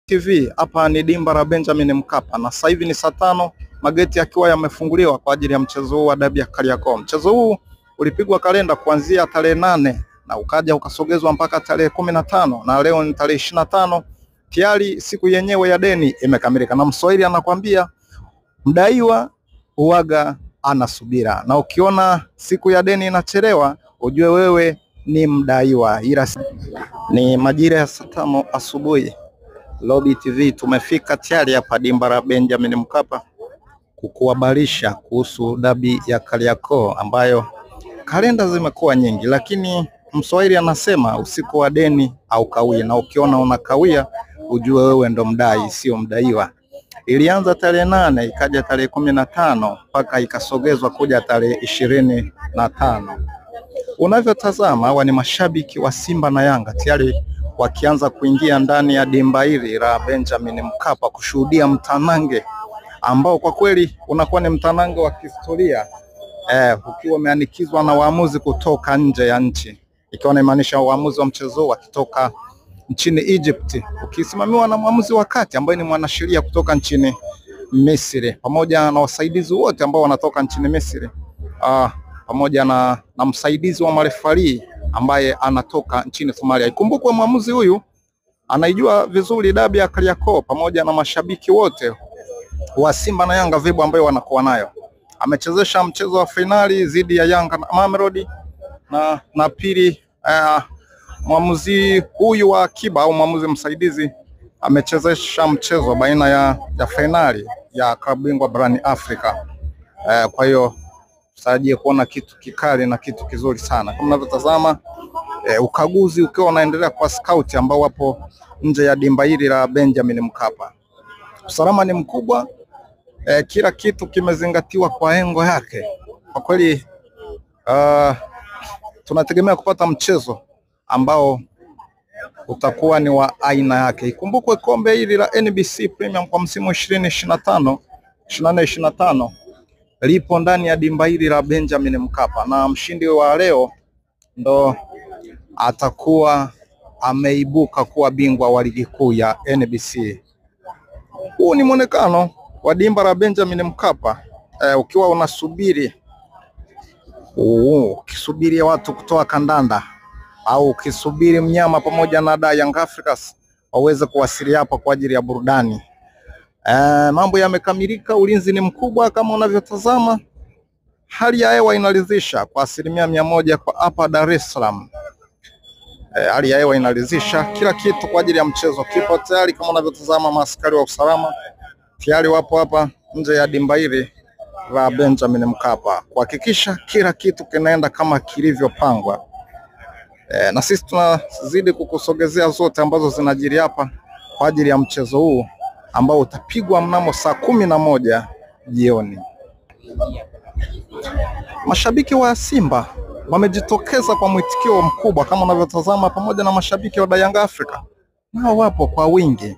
TV hapa ni dimba la Benjamin Mkapa na sasa hivi ni saa 5, mageti yakiwa yamefunguliwa kwa ajili ya mchezo huu wa dabi ya Kariakoo. Mchezo huu ulipigwa kalenda kuanzia tarehe 8 na ukaja ukasogezwa mpaka tarehe 15 na leo ni tarehe 25. Tayari siku yenyewe ya deni imekamilika na Mswahili anakuambia mdaiwa uwaga anasubira, na ukiona siku ya deni inachelewa ujue wewe ni mdaiwa. Ila ni majira ya saa 5 asubuhi. Lobby TV tumefika tayari hapa dimba la Benjamin Mkapa kukuhabarisha kuhusu dabi ya Kariakoo ambayo kalenda zimekuwa nyingi, lakini Mswahili anasema usiku wa deni au kawia, na ukiona unakawia ujue wewe ndo mdai, sio mdaiwa. Ilianza tarehe 8 ikaja tarehe 15 mpaka ikasogezwa kuja tarehe 25. Unavyotazama hawa ni mashabiki wa Simba na Yanga tayari wakianza kuingia ndani ya dimba hili la Benjamin Mkapa kushuhudia mtanange ambao kwa kweli unakuwa ni mtanange wa kihistoria, ukiwa umeanikizwa na waamuzi kutoka nje ya nchi, ikiwa inamaanisha waamuzi wa mchezo wakitoka nchini Egypt, ukisimamiwa na mwamuzi wa kati ambaye ni mwanasheria kutoka nchini Misri, pamoja na wasaidizi wote ambao wanatoka nchini Misri, pamoja na msaidizi wa marefari ambaye anatoka nchini Somalia. Ikumbukwe mwamuzi huyu anaijua vizuri dabi ya Kariakoo pamoja na mashabiki wote wa Simba na Yanga vibu ambayo wanakuwa nayo. Amechezesha mchezo wa finali dhidi ya Yanga na Mamelodi na pili mwamuzi huyu wa akiba au mwamuzi msaidizi amechezesha mchezo baina ya finali ya klabu bingwa barani Afrika. Kwa hiyo tutarajie kuona kitu kikali na kitu kizuri sana. Kama unavyotazama ukaguzi ukiwa unaendelea kwa scout ambao wapo nje ya dimba hili la Benjamin Mkapa. Usalama ni mkubwa, kila kitu kimezingatiwa kwa engo yake. Kwa kweli tunategemea kupata mchezo ambao utakuwa ni wa aina yake. Ikumbukwe kombe hili la NBC Premium kwa msimu 2025 lipo ndani ya dimba hili la Benjamin Mkapa, na mshindi wa leo ndo atakuwa ameibuka kuwa bingwa wa ligi kuu ya NBC. Huu ni mwonekano wa dimba la Benjamin Mkapa, ukiwa unasubiri ukisubiria watu kutoa kandanda au ukisubiri mnyama pamoja na Young Africans waweze kuwasili hapa kwa ajili ya burudani. Mambo yamekamilika, ulinzi ni mkubwa kama unavyotazama. Hali ya hewa inaridhisha kwa 100% kwa hapa Dar es Salaam. Hali ya hewa inaridhisha, kila kitu kwa ajili ya mchezo kipo tayari kama unavyotazama. Maaskari wa usalama tayari wapo hapa nje ya dimba hili la Benjamin Mkapa kuhakikisha kila kitu kinaenda kama kilivyopangwa. Na sisi tunazidi kukusogezea zote ambazo zinajiri hapa kwa ajili ya mchezo huu ambao utapigwa mnamo saa 11 jioni. Mashabiki wa Simba wamejitokeza kwa mwitikio mkubwa kama unavyotazama, pamoja na mashabiki wa Young Africa nao wapo kwa wingi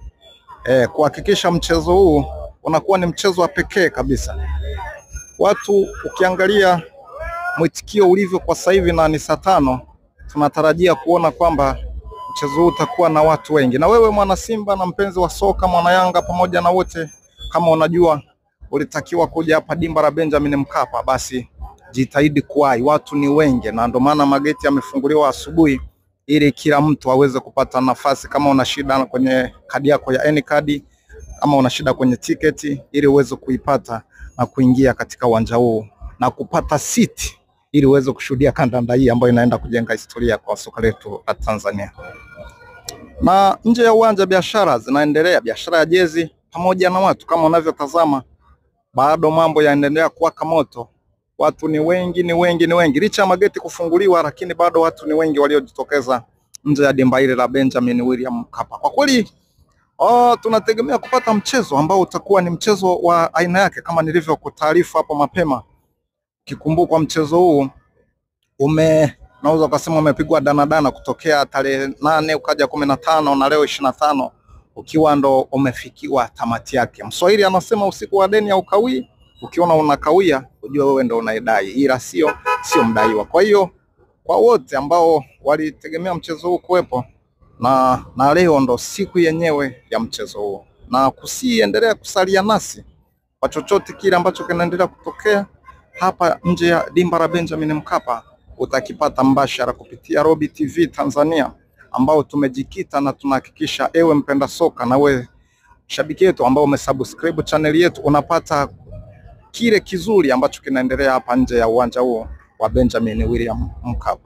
kuhakikisha mchezo huu unakuwa ni mchezo wa pekee kabisa. Watu ukiangalia mwitikio ulivyo kwa sasa hivi na ni saa 5, tunatarajia kuona kwamba mchezo huu utakuwa na watu wengi. Na wewe mwana Simba na mpenzi wa soka, mwana Yanga pamoja na wote, kama unajua ulitakiwa kuja hapa dimba la Benjamin Mkapa, basi jitahidi kuwahi, watu ni wengi, na ndio maana mageti yamefunguliwa asubuhi ili kila mtu aweze kupata nafasi. Kama una shida kwenye kadi yako ya N-card, kama una shida kwenye tiketi, ili uweze kuipata na kuingia katika uwanja huu na kupata siti ili uweze kushuhudia kandanda hii ambayo inaenda kujenga historia kwa soka letu la Tanzania. Na nje ya uwanja biashara zinaendelea, biashara ya jezi pamoja na watu kama unavyotazama, bado mambo yanaendelea kuwaka moto. Watu ni wengi, ni wengi, ni wengi. Licha ya mageti kufunguliwa, lakini bado watu ni wengi waliojitokeza nje ya dimba hili la Benjamin William Mkapa. Kwa kweli tunategemea kupata mchezo ambao utakuwa ni mchezo wa aina yake kama nilivyokutaarifu hapo mapema. Kikumbukwa mchezo huu naweza ukasema umepigwa danadana kutokea tarehe 8 ukaja 15 na leo 25 ukiwa ndo umefikiwa tamati yake. Mswahili anasema usiku wa deni au kawii, ukiona unakawia ujue wewe ndo unaidai, ila sio mdaiwa. Kwa hiyo kwa wote ambao walitegemea mchezo huu kuwepo, na leo ndo siku yenyewe ya mchezo huo, na kusiendelea kusalia nasi kwa chochote kile ambacho kinaendelea kutokea hapa nje ya dimba la Benjamin Mkapa. Utakipata mbashara kupitia Robi TV Tanzania, ambao tumejikita na tunahakikisha ewe mpenda soka na we shabiki yetu ambao umesubscribe channel yetu unapata kile kizuri ambacho kinaendelea hapa nje ya uwanja huo wa Benjamin William Mkapa.